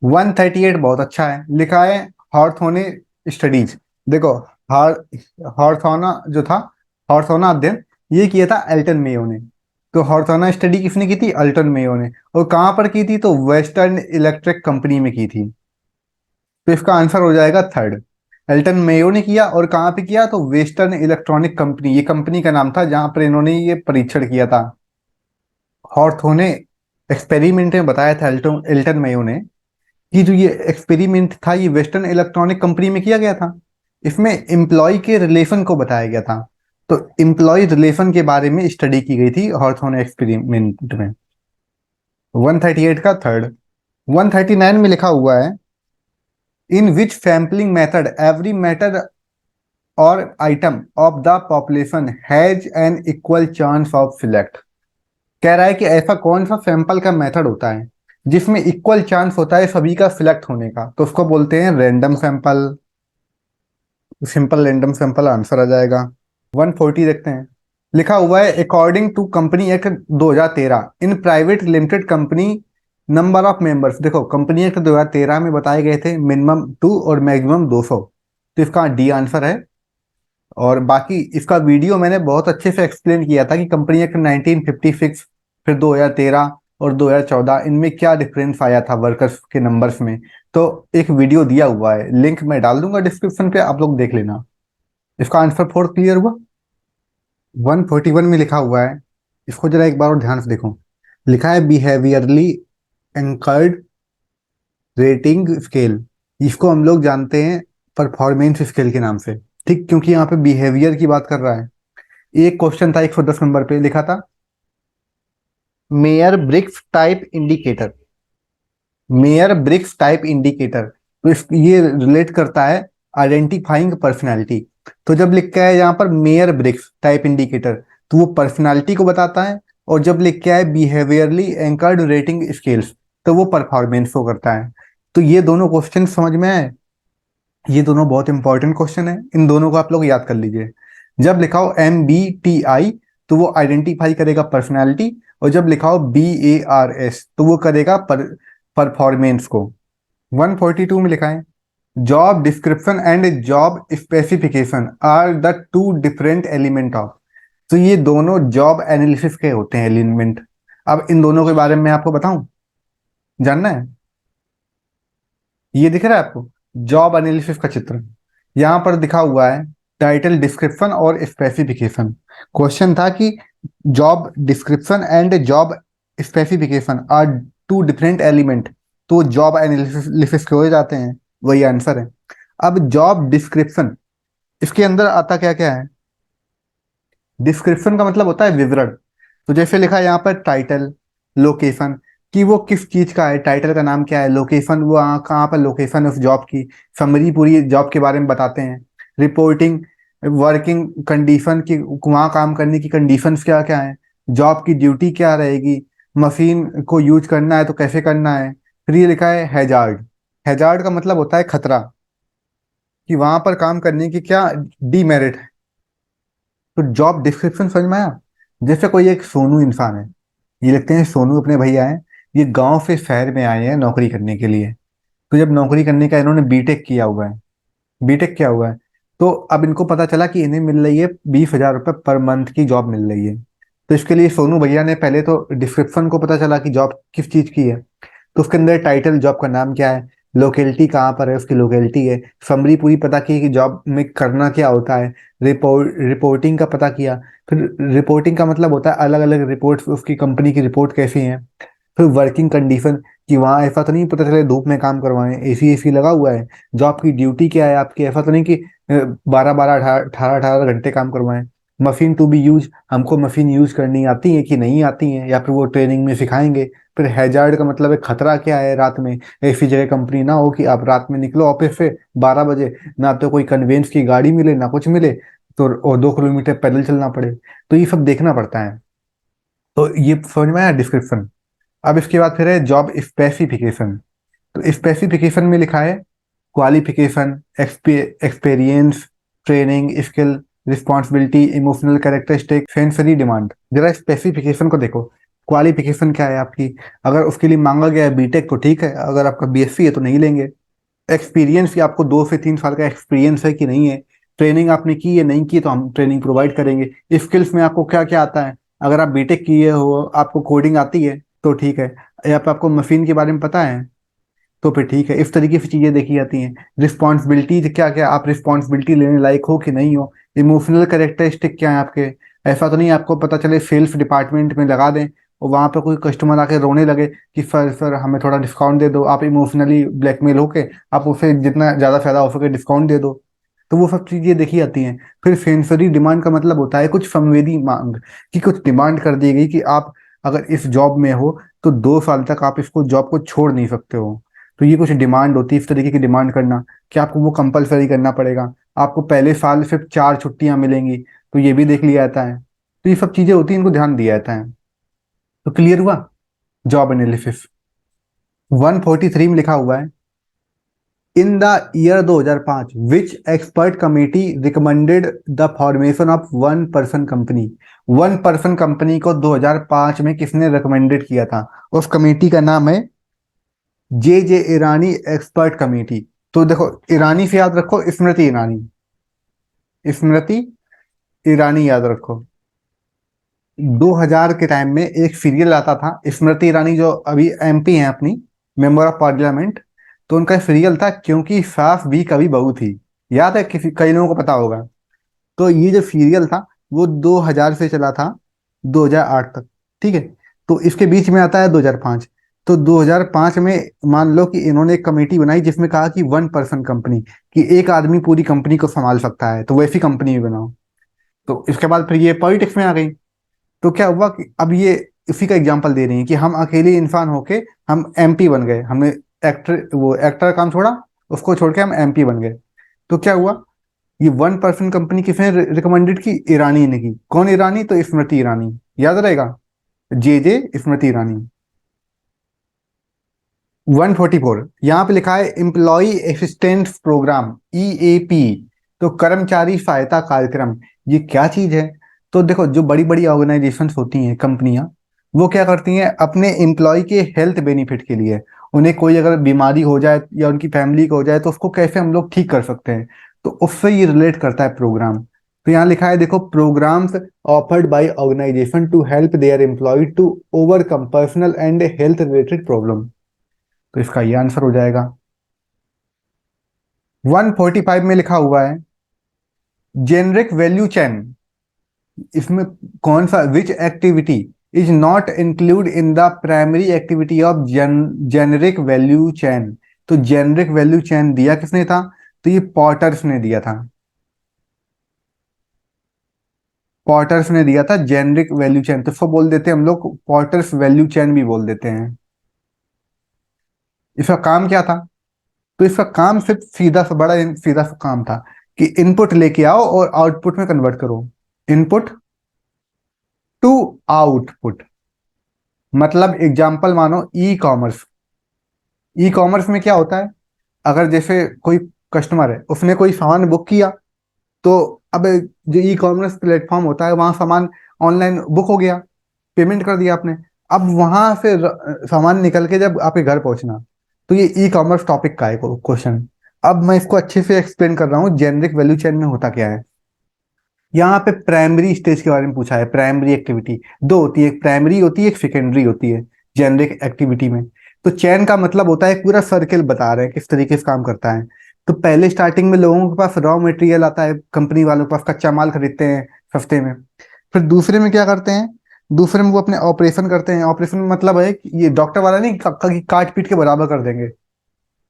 138 बहुत अच्छा है, लिखा है हॉर्थोने स्टडीज। देखो हार हॉर्थोना जो था, हॉर्थोना अध्ययन ये किया था एल्टन मेयो ने। तो हॉर्थोना स्टडी किसने की थी? अल्टन मेयो ने। और कहाँ पर की थी? तो वेस्टर्न इलेक्ट्रिक कंपनी में की थी। तो इसका आंसर हो जाएगा थर्ड। एल्टन मेयो ने किया और कहाँ पे किया? तो वेस्टर्न इलेक्ट्रॉनिक कंपनी, ये कंपनी का नाम था जहां पर इन्होंने ये परीक्षण किया था। हॉर्थोने एक्सपेरिमेंट में बताया था एल्टन एल्टन मेयो ने कि जो ये एक्सपेरिमेंट था ये वेस्टर्न इलेक्ट्रॉनिक कंपनी में किया गया था। इसमें एम्प्लॉय के रिलेशन को बताया गया था। तो एम्प्लॉय रिलेशन के बारे में स्टडी की गई थी हॉर्थोन एक्सपेरिमेंट में। 138 का थर्ड। 139 में लिखा हुआ है इन विच सैम्पलिंग मेथड एवरी मैटर और item of the population has an equal chance of select. कह रहा है कि ऐसा कौन सा सैंपल का मेथड होता है जिसमें इक्वल चांस होता है सभी का सिलेक्ट होने का, तो उसको बोलते हैं random sample. Simple random sample answer आ जाएगा। 140 देखते हैं, लिखा हुआ है according to company act 2013 in private limited company number of members. देखो कंपनी एक्ट 2013 में बताए गए थे मिनिमम 2 और मैक्सिमम 200, तो इसका डी आंसर है। और बाकी इसका वीडियो मैंने बहुत अच्छे से एक्सप्लेन किया था कि कंपनी एक्ट 1956, फिर 2013 और 2014 इनमें क्या डिफरेंस आया था वर्कर्स के नंबर्स में। तो एक वीडियो दिया हुआ है, लिंक मैं डाल दूंगा डिस्क्रिप्शन पे, आप लोग देख लेना। इसका आंसर 4 क्लियर हुआ। 141 में लिखा हुआ है, इसको जरा एक बार और ध्यान से देखो। लिखा है बिहेवियरली एंकर्ड रेटिंग स्केल। इसको हम लोग जानते हैं परफॉर्मेंस स्केल के नाम से। ठीक, क्योंकि यहाँ पे बिहेवियर की बात कर रहा है। एक क्वेश्चन था 110 नंबर पे, लिखा था Myer Briggs type indicator. Myer Briggs type indicator, तो ये रिलेट करता है आइडेंटिफाइंग पर्सनैलिटी। तो जब लिखा है यहाँ पर मेयर ब्रिक्स टाइप इंडिकेटर तो वो पर्सनैलिटी को बताता है, और जब लिखा है बिहेवियरली एंकर्ड रेटिंग स्केल्स तो वो परफॉर्मेंस को करता है। तो ये दोनों क्वेश्चन समझ में आए? ये दोनों बहुत इंपॉर्टेंट क्वेश्चन है, इन दोनों को आप लोग याद कर लीजिए। जब लिखा हो MBTI तो वो आइडेंटिफाई करेगा पर्सनैलिटी, और जब लिखा हो BARS तो वो करेगा परफॉर्मेंस को। 142 में लिखा है job description and job specification are the two different element of. तो ये दोनों जॉब एनालिसिस के होते हैं एलिमेंट। अब इन दोनों के बारे में आपको बताऊं, जानना है? ये दिख रहा है आपको जॉब एनालिसिस का चित्र? यहाँ पर दिखा हुआ है टाइटल डिस्क्रिप्शन और स्पेसिफिकेशन। क्वेश्चन था कि job description and job specification are two different element, तो जॉब एनालिसिस के हो जाते हैं, वही आंसर है। अब जॉब डिस्क्रिप्शन, इसके अंदर आता क्या क्या है? डिस्क्रिप्शन का मतलब होता है विवरण। तो जैसे लिखा है यहाँ पर टाइटल, लोकेशन, कि वो किस चीज का है, टाइटल का नाम क्या है, लोकेशन वो कहाँ पर लोकेशन है उस जॉब की, समरी पूरी जॉब के बारे में बताते हैं। रिपोर्टिंग, वर्किंग कंडीशन की, वहाँ काम करने की कंडीशंस क्या क्या है, जॉब की ड्यूटी क्या रहेगी, मशीन को यूज करना है तो कैसे करना है। फिर ये लिखा है हैजार्ड। हैजार्ड का मतलब होता है खतरा, कि वहां पर काम करने की क्या डीमेरिट है। तो जॉब डिस्क्रिप्शन समझ में आया? जैसे कोई एक सोनू इंसान है, ये लिखते हैं सोनू अपने भैया हैं, ये गांव से शहर में आए हैं नौकरी करने के लिए। तो जब नौकरी करने का इन्होंने बीटेक किया हुआ है, बीटेक किया हुआ है, तो अब इनको पता चला कि इन्हें मिल रही है 20,000 रुपये पर मंथ की जॉब मिल रही है। तो इसके लिए सोनू भैया ने पहले तो डिस्क्रिप्शन को पता चला कि जॉब किस चीज की है, तो उसके अंदर टाइटल जॉब का नाम क्या है, लोकेलिटी कहाँ पर है उसकी लोकेलिटी है, समरी पूरी पता की कि जॉब में करना क्या होता है, रिपोर्टिंग का पता किया। फिर रिपोर्टिंग का मतलब होता है अलग अलग रिपोर्ट्स, उसकी कंपनी की रिपोर्ट कैसी है। फिर वर्किंग कंडीशन, कि वहाँ ऐसा तो नहीं पता चले धूप में काम करवाएं, एसी एसी लगा हुआ है। जॉब की ड्यूटी क्या है आपकी, ऐसा तो नहीं कि 12 12 18 18 घंटे काम करवाएं। मशीन टू बी यूज, हमको मशीन यूज करनी आती है कि नहीं आती है, या फिर वो ट्रेनिंग में सिखाएंगे। फिर हैजार्ड का मतलब है खतरा क्या है रात में, ऐसी जगह कंपनी ना हो कि आप रात में निकलो ऑफिस से 12 बजे, ना तो कोई कन्वेंस की गाड़ी मिले ना कुछ मिले, तो और 2 किलोमीटर पैदल चलना पड़े। तो ये सब देखना पड़ता है। तो ये समझ में आया डिस्क्रिप्शन। अब इसके बाद फिर है जॉब स्पेसिफिकेशन। तो स्पेसिफिकेशन में लिखा है qualification, experience, training, skill, responsibility, emotional characteristic, sensory demand. जरा स्पेसिफिकेशन को देखो, क्वालिफिकेशन क्या है आपकी, अगर उसके लिए मांगा गया है बीटेक तो ठीक है, अगर आपका बीएससी है तो नहीं लेंगे। एक्सपीरियंस, कि आपको 2 से 3 साल का एक्सपीरियंस है कि नहीं है। ट्रेनिंग आपने की है नहीं की तो हम ट्रेनिंग प्रोवाइड करेंगे। स्किल्स में आपको क्या क्या आता है, अगर आप बीटेक किए हो आपको कोडिंग आती है तो ठीक है, या फिर आपको मशीन के बारे में पता है तो फिर ठीक है। इस तरीके से चीजें देखी जाती हैं। रिस्पॉन्सिबिलिटी क्या क्या, आप रिस्पॉन्सिबिलिटी लेने लायक हो कि नहीं हो। इमोशनल कैरेक्टरिस्टिक क्या है आपके, ऐसा तो नहीं आपको पता चले सेल्स डिपार्टमेंट में लगा दें और वहां पर कोई कस्टमर आके रोने लगे कि सर हमें थोड़ा डिस्काउंट दे दो, आप इमोशनली ब्लैकमेल होके आप उसे जितना ज्यादा फायदा हो सके डिस्काउंट दे दो। तो वो सब चीजें देखी जाती हैं। फिर सेंसरी डिमांड का मतलब होता है कुछ संवेदी मांग, कि कुछ डिमांड कर दी गई कि आप अगर इस जॉब में हो तो 2 साल तक आप इसको जॉब को छोड़ नहीं सकते हो। तो ये कुछ डिमांड होती है, इस तरीके की डिमांड करना कि आपको वो कंपलसरी करना पड़ेगा, आपको पहले साल सिर्फ 4 छुट्टियां मिलेंगी, तो ये भी देख लिया जाता है। तो ये सब चीजें होती हैं, इनको ध्यान दिया जाता है। तो क्लियर हुआ जॉब एनालिसिस। 143 में लिखा हुआ है in the year 2005 which expert committee recommended the formation of one person company. One person company को 2005 में किसने रिकमेंडेड किया था? उस कमेटी का नाम है जे ईरानी एक्सपर्ट कमेटी। तो देखो ईरानी से याद रखो स्मृति ईरानी, स्मृति ईरानी याद रखो। 2000 के टाइम में एक सीरियल आता था, स्मृति ईरानी जो अभी एमपी हैं अपनी, मेंबर ऑफ पार्लियामेंट, तो उनका सीरियल था क्योंकि सास भी कभी बहू थी। याद है? किसी कई लोगों को पता होगा। तो ये जो सीरियल था वो 2000 से चला था 2008 तक, ठीक है। तो इसके बीच में आता है 2005। तो 2005 में मान लो कि इन्होंने एक कमेटी बनाई जिसमें कहा कि वन पर्सन कंपनी, कि एक आदमी पूरी कंपनी को संभाल सकता है, तो वैसी कंपनी बनाओ। तो इसके बाद फिर ये पॉलिटिक्स में आ गई। तो क्या हुआ कि अब ये इसी का एग्जाम्पल दे रही है कि हम अकेले इंसान होके हम एमपी बन गए, हमने एक्टर, वो एक्टर काम छोड़ा, उसको छोड़ के हम एमपी बन गए। तो क्या हुआ, ये वन पर्सन कंपनी किसने रिकमेंडेड की? ईरानी ने की। कौन ईरानी? तो स्मृति ईरानी, याद रहेगा, जे स्मृति ईरानी। 144 यहाँ पे लिखा है एम्प्लॉय असिस्टेंस प्रोग्राम, EAP, तो कर्मचारी सहायता कार्यक्रम ये क्या चीज है? तो देखो, जो बड़ी बड़ी ऑर्गेनाइजेशंस होती हैं, कंपनियां, वो क्या करती हैं अपने एम्प्लॉय के हेल्थ बेनिफिट के लिए, उन्हें कोई अगर बीमारी हो जाए या उनकी फैमिली को हो जाए तो उसको कैसे हम लोग ठीक कर सकते हैं, तो उससे ये रिलेट करता है प्रोग्राम। तो यहाँ लिखा है देखो, programs offered by organization to help their employ to overcome personal and health related problem. तो इसका ये आंसर हो जाएगा। 145 में लिखा हुआ है जेनरिक वैल्यू चेन, इसमें कौन सा, which activity is not include in the primary activity of generic value chain? तो जेनरिक वैल्यू चेन दिया किसने था? तो ये पॉटर्स ने दिया था। पॉटर्स ने दिया था जेनरिक वैल्यू चेन, तो इसको बोल देते हैं हम लोग पॉटर्स वैल्यू चेन भी बोल देते हैं। इसका काम क्या था? तो इसका काम सिर्फ सीधा सा बड़ा सीधा सा काम था कि इनपुट लेके आओ और आउटपुट में कन्वर्ट करो। इनपुट टू आउटपुट, मतलब एग्जाम्पल मानो ई कॉमर्स। ई कॉमर्स में क्या होता है, अगर जैसे कोई कस्टमर है, उसने कोई सामान बुक किया, तो अब जो ई कॉमर्स प्लेटफॉर्म होता है वहां सामान ऑनलाइन बुक हो गया, पेमेंट कर दिया आपने। अब वहां से सामान निकल के जब आपके घर पहुंचना, तो ये ई कॉमर्स टॉपिक का है क्वेश्चन। अब मैं इसको अच्छे से एक्सप्लेन कर रहा हूँ जेनरिक वैल्यू चेन में होता क्या है। यहाँ पे प्राइमरी स्टेज के बारे में पूछा है। प्राइमरी एक्टिविटी दो होती है, एक प्राइमरी होती है, एक सेकेंडरी होती है जेनरिक एक्टिविटी में। तो चैन का मतलब होता है एक पूरा सर्किल बता रहे हैं किस तरीके से काम करता है। तो पहले स्टार्टिंग में लोगों के पास रॉ मटेरियल आता है, कंपनी वालों के पास कच्चा माल खरीदते हैं सस्ते में। फिर दूसरे में क्या करते हैं, दूसरे में वो अपने ऑपरेशन करते हैं। ऑपरेशन में मतलब है कि ये डॉक्टर वाला नहीं कि काट पीट के बराबर कर देंगे।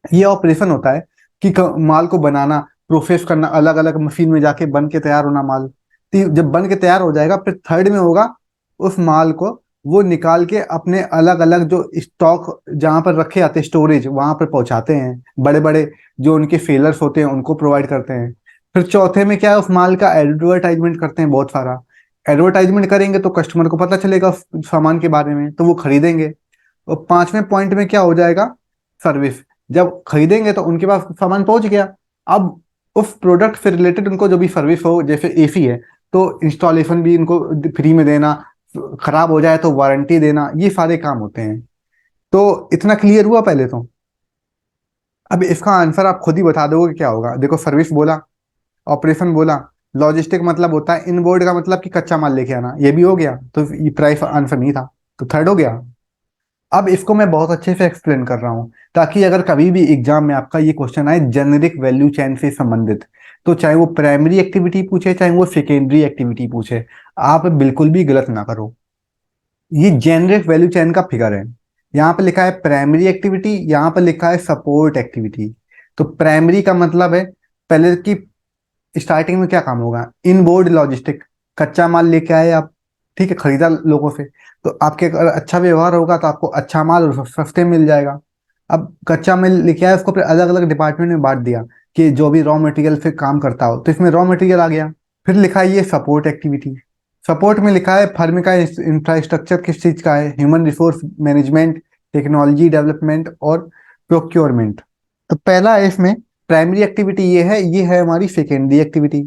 ये ऑपरेशन होता है कि माल को बनाना, प्रोसेस करना, अलग अलग मशीन में जाके बन के तैयार होना माल। तो जब बन के तैयार हो जाएगा, फिर थर्ड में होगा उस माल को वो निकाल के अपने अलग अलग जो स्टॉक जहां पर रखे जाते हैं, स्टोरेज, वहां पर पहुंचाते हैं। बड़े बड़े जो उनके सेलर्स होते हैं उनको प्रोवाइड करते हैं। फिर चौथे में क्या है, उस माल का एडवर्टाइजमेंट करते हैं बहुत सारा। एडवर्टाइजमेंट करेंगे तो कस्टमर को पता चलेगा उस सामान के बारे में, तो वो खरीदेंगे। और पांचवें पॉइंट में क्या हो जाएगा, सर्विस। जब खरीदेंगे तो उनके पास सामान पहुंच गया। अब उस प्रोडक्ट से रिलेटेड उनको जो भी सर्विस हो, जैसे एसी है तो इंस्टॉलेशन भी इनको फ्री में देना, खराब हो जाए तो वारंटी देना, ये सारे काम होते हैं। तो इतना क्लियर हुआ पहले तो। अब इसका आंसर आप खुद ही बता दोगे क्या होगा। देखो, सर्विस बोला, ऑपरेशन बोला, लॉजिस्टिक मतलब होता है इनबोर्ड का, मतलब कि कच्चा माल लेके आना, ये भी हो गया। तो ये प्राइस आंसर नहीं था, तो थर्ड हो गया। अब इसको मैं बहुत अच्छे से एक्सप्लेन कर रहा हूं, ताकि अगर कभी भी एग्जाम में आपका ये क्वेश्चन आए जेनेरिक वैल्यू चेन से संबंधित, तो चाहे वो प्राइमरी एक्टिविटी पूछे चाहे वो सेकेंडरी एक्टिविटी पूछे, आप बिल्कुल भी गलत ना करो। ये जेनेरिक वैल्यू चेन का फिगर है। यहाँ पे लिखा है प्राइमरी एक्टिविटी, यहाँ पे लिखा है सपोर्ट एक्टिविटी। तो प्राइमरी का मतलब है पहले की स्टार्टिंग में क्या काम होगा, इनबोर्ड लॉजिस्टिक, कच्चा माल लेके आए आप, ठीक है, खरीदा लोगों से, तो आपके अगर अच्छा व्यवहार होगा तो आपको अच्छा माल और सस्ते में मिल जाएगा। अब कच्चा माल लेके आए, उसको फिर अलग अलग डिपार्टमेंट में बांट दिया कि जो भी रॉ मटेरियल से काम करता हो, तो इसमें रॉ मटेरियल आ गया। फिर लिखा है ये सपोर्ट एक्टिविटी। सपोर्ट में लिखा है फर्म का इंफ्रास्ट्रक्चर किस चीज का है, human resource management, technology development और प्रोक्योरमेंट। तो पहला है इसमें प्राइमरी एक्टिविटी, ये है हमारी सेकेंडरी एक्टिविटी।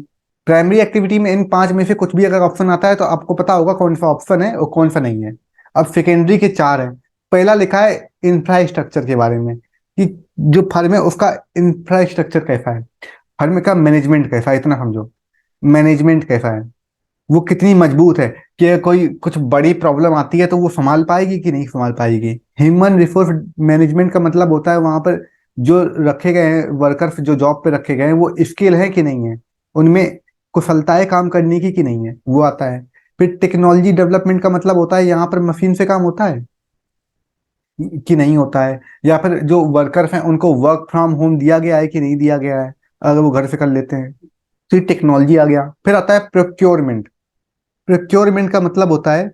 प्राइमरी एक्टिविटी में इन पांच में से कुछ भी अगर ऑप्शन आता है तो आपको पता होगा कौन सा ऑप्शन है और कौन सा नहीं है। अब सेकेंडरी के चार है। पहला लिखा है इंफ्रास्ट्रक्चर के बारे में, कि जो फर्म है उसका इंफ्रास्ट्रक्चर कैसा है, फर्म का मैनेजमेंट कैसा है, इतना समझो। मैनेजमेंट कैसा है, वो कितनी मजबूत है, कि कोई कुछ बड़ी प्रॉब्लम आती है तो वो संभाल पाएगी कि नहीं संभाल पाएगी। ह्यूमन रिसोर्स मैनेजमेंट का मतलब होता है वहां पर जो रखे गए हैं वर्कर्स, जो जॉब पे रखे गए हैं, वो स्किल है कि नहीं है, उनमें कुशलताएं काम करने की कि नहीं है, वो आता है। फिर टेक्नोलॉजी डेवलपमेंट का मतलब होता है यहाँ पर मशीन से काम होता है कि नहीं होता है, या फिर जो वर्कर्स हैं उनको वर्क फ्रॉम होम दिया गया है कि नहीं दिया गया है, अगर वो घर से कर लेते हैं, तो ये टेक्नोलॉजी आ गया। फिर आता है प्रोक्योरमेंट। प्रोक्योरमेंट का मतलब होता है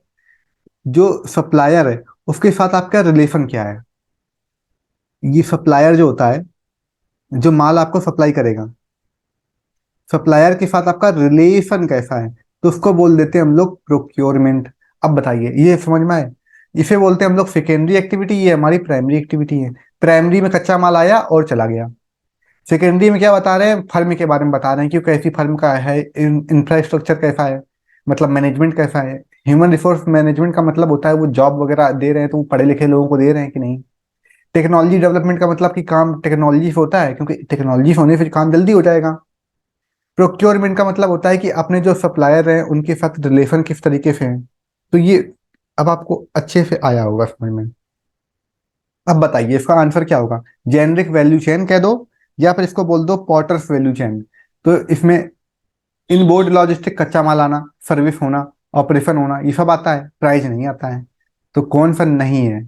जो सप्लायर है उसके साथ आपका रिलेशन क्या है। ये सप्लायर जो होता है, जो माल आपको सप्लाई करेगा, सप्लायर के साथ आपका रिलेशन कैसा है, तो उसको बोल देते हैं हम लोग प्रोक्योरमेंट। अब बताइए, ये समझ में आए? इसे बोलते हैं हम लोग सेकेंडरी एक्टिविटी, ये हमारी प्राइमरी एक्टिविटी है। प्राइमरी में कच्चा माल आया और चला गया। सेकेंडरी में क्या बता रहे हैं, फर्म के बारे में बता रहे हैं कि कैसी फर्म का है, इंफ्रास्ट्रक्चर कैसा है, मतलब मैनेजमेंट कैसा है। ह्यूमन रिसोर्स मैनेजमेंट का मतलब होता है वो जॉब वगैरह दे रहे हैं तो वो पढ़े लिखे लोगों को दे रहे हैं कि नहीं। टेक्नोलॉजी डेवलपमेंट का मतलब कि काम टेक्नोलॉजी से होता है, क्योंकि टेक्नोलॉजी से होने से काम जल्दी हो जाएगा। प्रोक्योरमेंट का मतलब होता है कि अपने जो सप्लायर हैं उनके साथ रिलेशन किस तरीके से है। तो ये अब आपको अच्छे से आया होगा समझ में। अब बताइए इसका आंसर क्या होगा। जेनरिक वैल्यू चेन कह दो या फिर इसको बोल दो पॉटर्स वैल्यू चेन। तो इसमें इनबोर्ड लॉजिस्टिक, कच्चा माल आना, सर्विस होना, ऑपरेशन होना, ये सब आता है, प्राइस नहीं आता है। तो कौन सा नहीं है,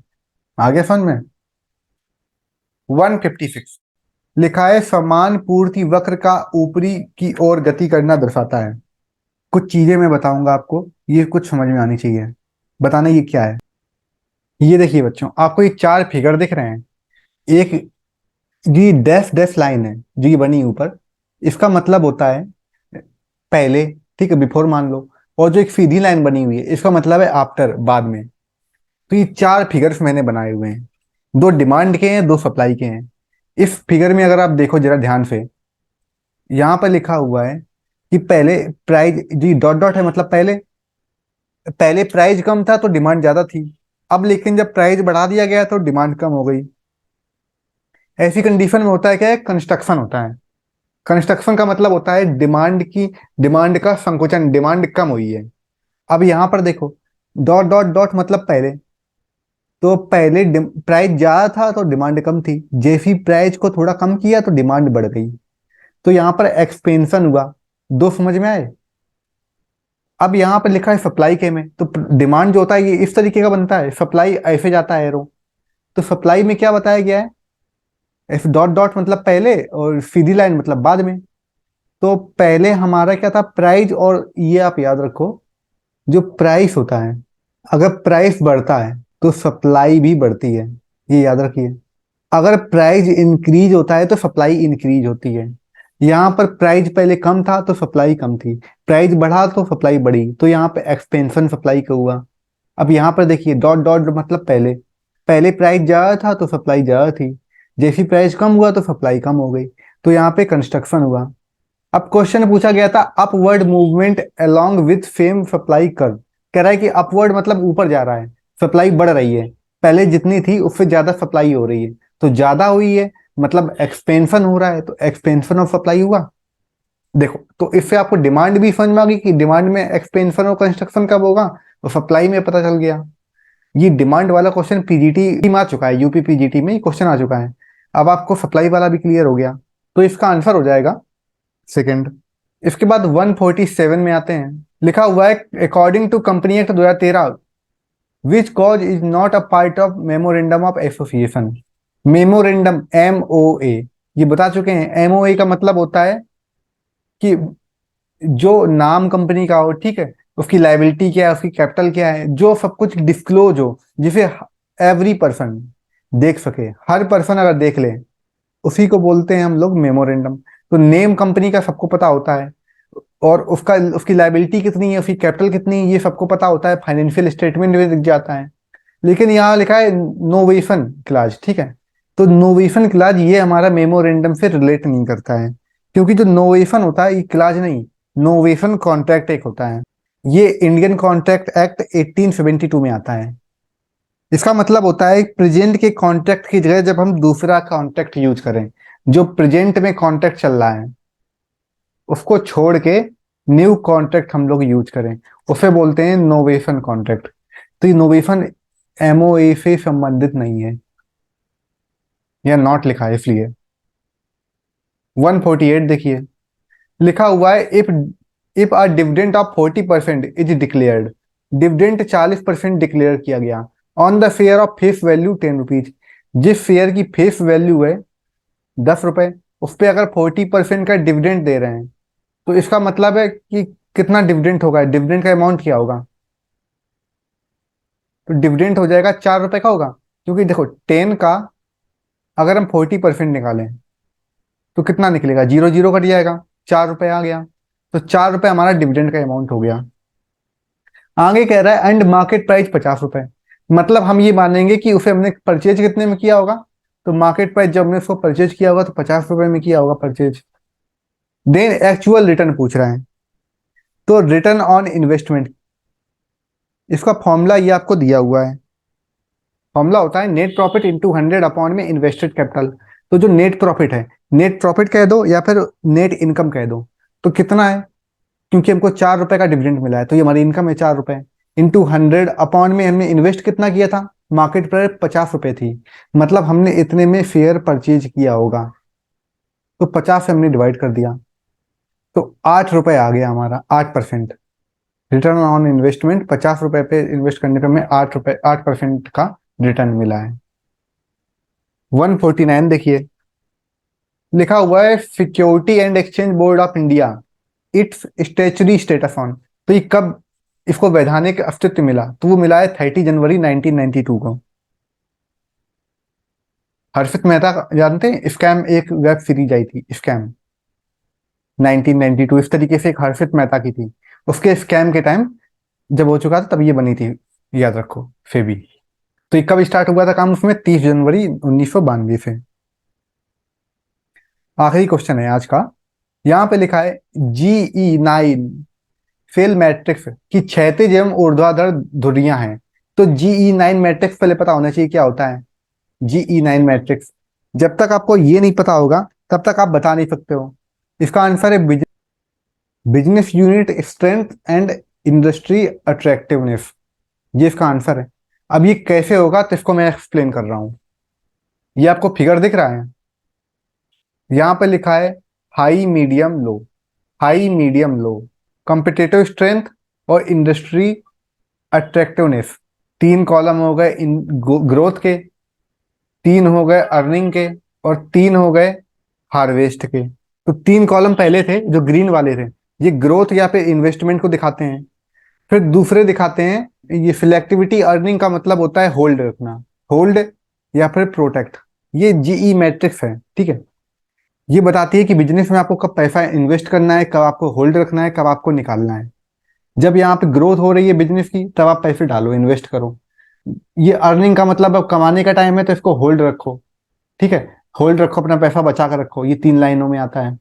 आगे समझ में। 156 लिखा है समान पूर्ति वक्र का ऊपरी की ओर गति करना दर्शाता है। कुछ चीजें मैं बताऊंगा आपको, ये कुछ समझ में आनी चाहिए। बताना ये क्या है। ये देखिए बच्चों, आपको ये चार फिगर दिख रहे हैं। एक जी डैश डैश लाइन है जो ये बनी ऊपर, इसका मतलब होता है पहले, ठीक है, बिफोर मान लो। और जो एक सीधी लाइन बनी हुई है इसका मतलब है आफ्टर, बाद में। तो ये चार फिगर्स मैंने बनाए हुए हैं, दो डिमांड के हैं, दो सप्लाई के हैं। इस फिगर में अगर आप देखो जरा ध्यान से, यहाँ पर लिखा हुआ है कि पहले प्राइस, जी डॉट डॉट है मतलब पहले, पहले प्राइस कम था तो डिमांड ज्यादा थी। अब लेकिन जब प्राइस बढ़ा दिया गया तो डिमांड कम हो गई। ऐसी कंडीशन में होता है क्या है, कंस्ट्रक्शन होता है। कंस्ट्रक्शन का मतलब होता है डिमांड की, डिमांड का संकुचन, डिमांड कम हुई है। अब यहां पर देखो, डॉट डॉट डॉट मतलब पहले, तो पहले प्राइस ज्यादा था तो डिमांड कम थी, जैसी प्राइस को थोड़ा कम किया तो डिमांड बढ़ गई। तो यहाँ पर एक्सपेंशन हुआ। दो समझ में आए। अब यहाँ पर लिखा है सप्लाई के में, तो डिमांड जो होता है ये इस तरीके का बनता है, सप्लाई ऐसे जाता है एरो। तो सप्लाई में क्या बताया गया है, एफ डॉट डॉट मतलब पहले और सीधी लाइन मतलब बाद में। तो पहले हमारा क्या था, प्राइस, और ये आप याद रखो, जो प्राइस होता है, अगर प्राइस बढ़ता है तो सप्लाई भी बढ़ती है, ये याद रखिए। अगर प्राइस इंक्रीज होता है तो सप्लाई इंक्रीज होती है। यहाँ पर प्राइस पहले कम था तो सप्लाई कम थी, प्राइस बढ़ा तो सप्लाई बढ़ी, तो यहाँ पे एक्सपेंशन सप्लाई का हुआ। अब यहाँ पर देखिए डॉट डॉट मतलब पहले, पहले प्राइस ज्यादा था तो सप्लाई ज्यादा थी, जैसी प्राइस कम हुआ तो सप्लाई कम हो गई। तो यहाँ पे कंस्ट्रक्शन हुआ। अब क्वेश्चन पूछा गया था upward movement along with same supply curve. कह रहा है कि अपवर्ड मतलब ऊपर जा रहा है, सप्लाई बढ़ रही है, पहले जितनी थी उससे ज्यादा सप्लाई हो रही है। तो ज्यादा हुई है मतलब एक्सपेंशन हो रहा है, तो एक्सपेंशन ऑफ सप्लाई हुआ। देखो तो इससे आपको डिमांड भी समझ में आ गई कि डिमांड में एक्सपेंशन और कंस्ट्रक्शन कब होगा, तो सप्लाई में पता चल गया। ये डिमांड वाला क्वेश्चन पीजीटी में आ चुका है, यूपी पीजीटी में क्वेश्चन आ चुका है। अब आपको सप्लाई वाला भी क्लियर हो गया, तो इसका आंसर हो जाएगा सेकंड। इसके बाद 147 में आते हैं। लिखा हुआ है according to company act 2013 which clause is not a part of memorandum of association. Memorandum MOA, ये बता चुके हैं। एमओए का मतलब होता है कि जो नाम कंपनी का हो, ठीक है, उसकी लाइबिलिटी क्या है, उसकी कैपिटल क्या है, जो सब कुछ डिस्क्लोज हो, जिसे एवरी पर्सन देख सके, हर पर्सन अगर देख ले, उसी को बोलते हैं हम लोग मेमोरेंडम। तो नेम कंपनी का सबको पता होता है, और उसका, उसकी लाइबिलिटी कितनी है, उसकी कैपिटल कितनी है, ये सबको पता होता है, फाइनेंशियल स्टेटमेंट में दिख जाता है। लेकिन यहाँ लिखा है नोवेशन क्लाज, ठीक है। तो नोवेशन क्लाज ये हमारा मेमोरेंडम से रिलेट नहीं करता है, क्योंकि जो नोवेशन होता है ये क्लाज नहीं, नोवेशन कॉन्ट्रैक्ट एक होता है। ये इंडियन कॉन्ट्रैक्ट एक्ट 1872 में आता है। इसका मतलब होता है प्रेजेंट के कॉन्ट्रैक्ट की जगह जब हम दूसरा कॉन्ट्रैक्ट यूज करें, जो प्रेजेंट में कॉन्ट्रैक्ट चल रहा है उसको छोड़ के न्यू कॉन्ट्रैक्ट हम लोग यूज करें, उसे बोलते हैं नोवेशन कॉन्ट्रैक्ट। तो ये नोवेशन एमओए से संबंधित नहीं है, या नॉट लिखा है इसलिए। 148 देखिए, लिखा हुआ है if a dividend of 40% is declared. Dividend 40% declare किया गया on the share of face value 10 rupees. जिस शेयर की फेस वैल्यू है 10 रुपए, उस पर अगर 40% का डिविडेंड दे रहे हैं, तो इसका मतलब है कि कितना डिविडेंड होगा, डिविडेंड का अमाउंट क्या होगा। तो डिविडेंड हो जाएगा 4 रुपए का होगा, क्योंकि देखो 10 का अगर हम 40% निकालें तो कितना निकलेगा, जीरो जीरो कट जाएगा, 4 रुपए आ गया। तो 4 रुपए हमारा डिविडेंड का अमाउंट हो गया। आगे कह रहा है एंड मार्केट प्राइस 50 रुपए, मतलब हम ये मानेंगे कि उसे हमने परचेज कितने में किया होगा, तो मार्केट प्राइस जब हमने उसको परचेज किया होगा तो 50 रुपए में किया होगा परचेज। देन एक्चुअल रिटर्न पूछ रहा है, तो रिटर्न ऑन इन्वेस्टमेंट, इसका फॉर्मूला ये आपको दिया हुआ है। फॉर्मूला होता है नेट प्रॉफिट इंटू 100 अपॉन में इन्वेस्टेड कैपिटल। तो जो नेट प्रॉफिट है, नेट प्रॉफिट कह दो या फिर नेट इनकम कह दो, तो कितना है, क्योंकि हमको 4 रुपए का डिविडेंड मिला है तो ये हमारी इनकम है 4 रुपए, इंटू 100 अपॉन में हमने इन्वेस्ट कितना किया था, मार्केट प्राइस 50 रुपए थी, मतलब हमने इतने में शेयर परचेज किया होगा, तो 50 से हमने डिवाइड कर दिया, तो 8 रुपए आ गया हमारा, 8%। रिटर्न ऑन इन्वेस्टमेंट 50 रुपए पे इन्वेस्ट करने पे हमें 8 रुपए 8% का रिटर्न मिला है। 149 देखिए, लिखा हुआ है security and exchange board of India it's statutory status on. तो ये कब इसको वैधानिक अस्तित्व मिला, तो वो मिला है 30 जनवरी 1992 को। हर्षित मेहता जानते हैं, स्कैम एक वेब सीरीज आई थी, स्कैम 1992, इस तरीके से एक हर्षित मेहता की थी, उसके स्कैम के टाइम जब हो चुका था तब ये बनी थी, याद रखो फेबी। तो ये कब स्टार्ट हुआ था काम उसमें, 30 जनवरी 1992 से। आखिरी क्वेश्चन है आज का, यहाँ पे लिखा है GE9 फेल मैट्रिक्स की क्षैतिज एवं ऊर्ध्वाधर धुरियां हैं। तो GE9 मैट्रिक्स पहले पता होना चाहिए क्या होता है। GE9 मैट्रिक्स, जब तक आपको ये नहीं पता होगा तब तक आप बता नहीं सकते हो। इसका आंसर है business unit strength and industry attractiveness, ये इसका आंसर है। अब ये कैसे होगा तो इसको मैं एक्सप्लेन कर रहा हूं। ये आपको फिगर दिख रहा है, यहाँ पे लिखा है high medium low, high medium लो, कॉम्पिटिटिव स्ट्रेंथ और इंडस्ट्री अट्रैक्टिवनेस। 3 कॉलम हो गए इन ग्रोथ के, 3 हो गए अर्निंग के, और 3 हो गए हार्वेस्ट के। तो 3 कॉलम पहले थे जो ग्रीन वाले थे, ये ग्रोथ या फिर इन्वेस्टमेंट को दिखाते हैं। फिर दूसरे दिखाते हैं, ये सिलेक्टिविटी अर्निंग का मतलब होता है होल्ड रखना, होल्ड या फिर प्रोटेक्ट। ये जीई मैट्रिक्स है, ठीक है। ये बताती है कि बिजनेस में आपको कब पैसा इन्वेस्ट करना है, कब आपको होल्ड रखना है, कब आपको निकालना है। जब यहाँ पे ग्रोथ हो रही है बिजनेस की तब आप पैसे डालो, इन्वेस्ट करो। ये अर्निंग का मतलब अब कमाने का टाइम है तो इसको होल्ड रखो, ठीक है, होल्ड रखो, अपना पैसा बचा कर रखो, ये 3 लाइनों में आता है।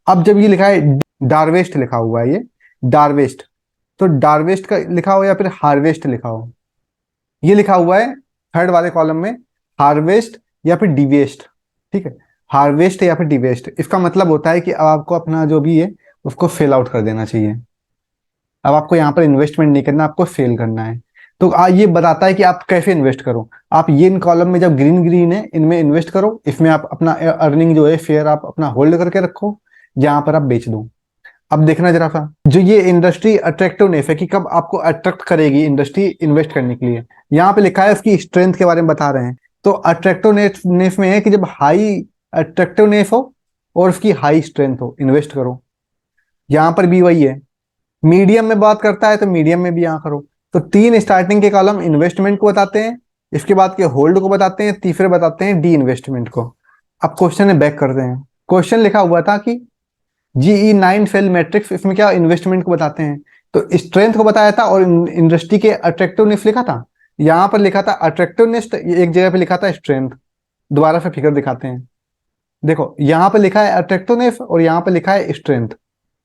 अब जब ये लिखा है डारवेस्ट लिखा हुआ है, ये डारवेस्ट, तो डारवेस्ट का लिखा हो या फिर हार्वेस्ट लिखा हो, ये लिखा हुआ है थर्ड वाले कॉलम में, हार्वेस्ट या फिर डिवेस्ट, ठीक है, हार्वेस्ट या फिर डिवेस्ट। इसका मतलब होता है कि अब आपको अपना जो भी है उसको फेल आउट कर देना चाहिए। अब आपको यहाँ पर इन्वेस्टमेंट नहीं करना, आपको सेल करना है। तो ये बताता है कि आप कैसे इन्वेस्ट करो। आप ये इन कॉलम में जब ग्रीन ग्रीन है इनमें इन्वेस्ट करो, इसमें आप अपना अर्निंग जो है शेयर आप अपना होल्ड करके रखो, जहां पर आप बेच दो। अब देखना जरा सा, जो ये इंडस्ट्री अट्रैक्टिवनेस है कि कब आपको अट्रैक्ट करेगी इंडस्ट्री इन्वेस्ट करने के लिए, यहाँ पे लिखा है उसकी स्ट्रेंथ के बारे में बता रहे हैं। तो अट्रैक्टिवनेस में है कि जब हाई अट्रैक्टिवनेस हो और उसकी हाई स्ट्रेंथ हो, इन्वेस्ट करो। यहाँ पर भी वही है, मीडियम में बात करता है तो मीडियम में भी यहाँ करो। तो 3 स्टार्टिंग के कॉलम इन्वेस्टमेंट को बताते हैं, इसके बाद के होल्ड को बताते हैं, तीसरे बताते हैं डी इन्वेस्टमेंट को। अब क्वेश्चन में बैक करते हैं। क्वेश्चन लिखा हुआ था कि GE9 फेल मैट्रिक्स, इसमें क्या इन्वेस्टमेंट को बताते हैं, तो स्ट्रेंथ को बताया था और इंडस्ट्री के अट्रैक्टिवनेस लिखा था। यहाँ पर लिखा था अट्रैक्टिवनेस, एक जगह पे लिखा था स्ट्रेंथ। दोबारा से फिगर दिखाते हैं, देखो यहाँ पे लिखा है अट्रैक्टिवनेस और यहाँ पे लिखा है स्ट्रेंथ,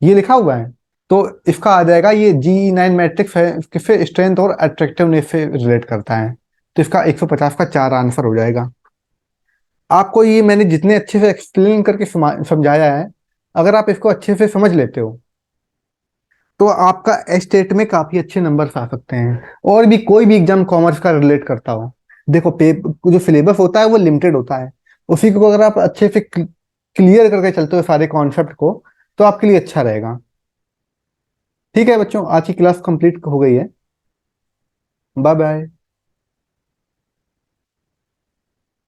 ये लिखा हुआ है। तो इसका आ जाएगा ये GE9 मैट्रिक्स है, किससे स्ट्रेंथ और अट्रैक्टिवनेस से रिलेट करता है। तो इसका 150 का 4 आंसर हो जाएगा। आपको ये मैंने जितने अच्छे से एक्सप्लेन करके समझाया है, अगर आप इसको अच्छे से समझ लेते हो तो आपका एस्टेट में काफी अच्छे नंबर आ सकते हैं। और भी कोई भी एग्जाम कॉमर्स का रिलेट करता हो, देखो जो सिलेबस होता है वो लिमिटेड होता है, उसी को अगर आप अच्छे से क्लियर करके चलते हो सारे कॉन्सेप्ट को, तो आपके लिए अच्छा रहेगा। ठीक है बच्चों, आज की क्लास कंप्लीट हो गई है। Bye bye.